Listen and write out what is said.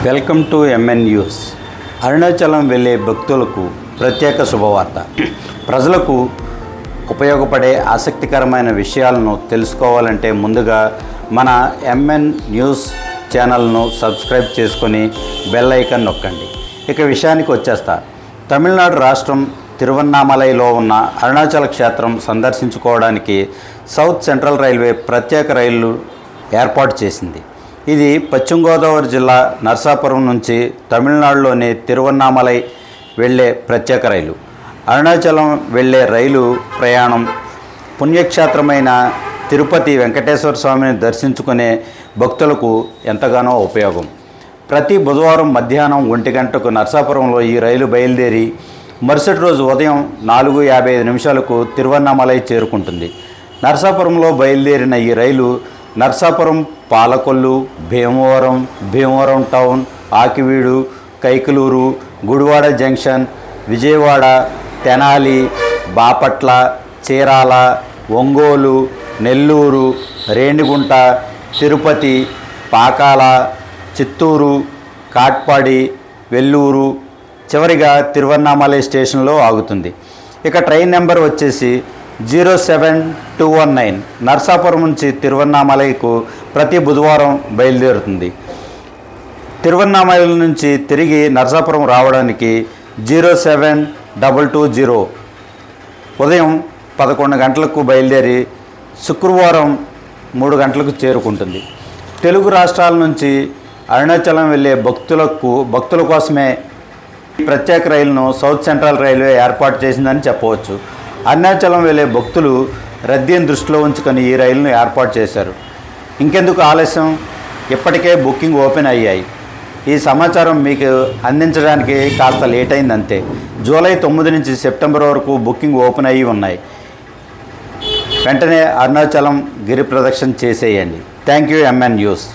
Welcome to MN news. Arunachalam వెళ్ళే భక్తులకు ప్రత్యేక శుభవార్త. ప్రజలకు ఉపయోగపడే ఆసక్తికరమైన విషయాలను తెలుసుకోవాలంటే ముందుగా మన ఎంఎన్ న్యూస్ ఛానల్ను సబ్స్క్రైబ్ చేసుకొని బెల్ ఐకాన్ నొక్కండి. ఇక విషయానికి వచ్చేస్తా. తమిళనాడు రాష్ట్రం తిరువన్నామలైలో ఉన్న అరుణాచల క్షేత్రం సందర్శించుకోవడానికి సౌత్ సెంట్రల్ రైల్వే ప్రత్యేక రైళ్లు ఏర్పాటు చేసింది. ఇది పశ్చిమ గోదావరి జిల్లా నర్సాపురం నుంచి తమిళనాడులోని తిరువన్నామలై వెళ్ళే ప్రత్యేక రైలు. అరుణాచలం వెళ్ళే రైలు ప్రయాణం పుణ్యక్షేత్రమైన తిరుపతి వెంకటేశ్వర స్వామిని దర్శించుకునే భక్తులకు ఎంతగానో ఉపయోగం. ప్రతి బుధవారం మధ్యాహ్నం 1 గంటకు నర్సాపురంలో ఈ రైలు బయలుదేరి మరుసటి రోజు ఉదయం 4:55 తిరువన్నామలై చేరుకుంటుంది. నర్సాపురంలో బయలుదేరిన ఈ రైలు నర్సాపురం, పాలకొల్లు, భీమవరం టౌన్, ఆకివీడు, కైకలూరు, గుడివాడ జంక్షన్, విజయవాడ, తెనాలి, బాపట్ల, చీరాల, ఒంగోలు, నెల్లూరు, రేణిగుంట, తిరుపతి, పాకాల, చిత్తూరు, కాట్పాడి, వెల్లూరు, చివరిగా తిరువన్నామలై స్టేషన్లో ఆగుతుంది. ఇక ట్రైన్ నెంబర్ వచ్చేసి 07219 నర్సాపురం నుంచి తిరువన్నామలైకు ప్రతి బుధవారం బయలుదేరుతుంది. తిరువన్నామలై నుంచి తిరిగి నర్సాపురం రావడానికి 07220 ఉదయం 11 గంటలకు బయలుదేరి శుక్రవారం 3 గంటలకు చేరుకుంటుంది. తెలుగు రాష్ట్రాల నుంచి అరుణాచలం వెళ్ళే భక్తుల కోసమే ప్రత్యేక రైలును సౌత్ సెంట్రల్ రైల్వే ఏర్పాటు చేసిందని చెప్పవచ్చు. అరుణాచలం వెళ్ళే భక్తులు రద్దీని దృష్టిలో ఉంచుకొని ఈ రైలును ఏర్పాటు చేశారు. ఇంకెందుకు ఆలస్యం, ఇప్పటికే బుకింగ్ ఓపెన్ అయ్యాయి. ఈ సమాచారం మీకు అందించడానికి కాస్త లేట్ అయింది అంతే. జూలై 9 నుంచి సెప్టెంబర్ వరకు బుకింగ్ ఓపెన్ అయ్యి ఉన్నాయి. వెంటనే అరుణాచలం గిరి ప్రదక్షిణ చేసేయండి. Thank you MN news.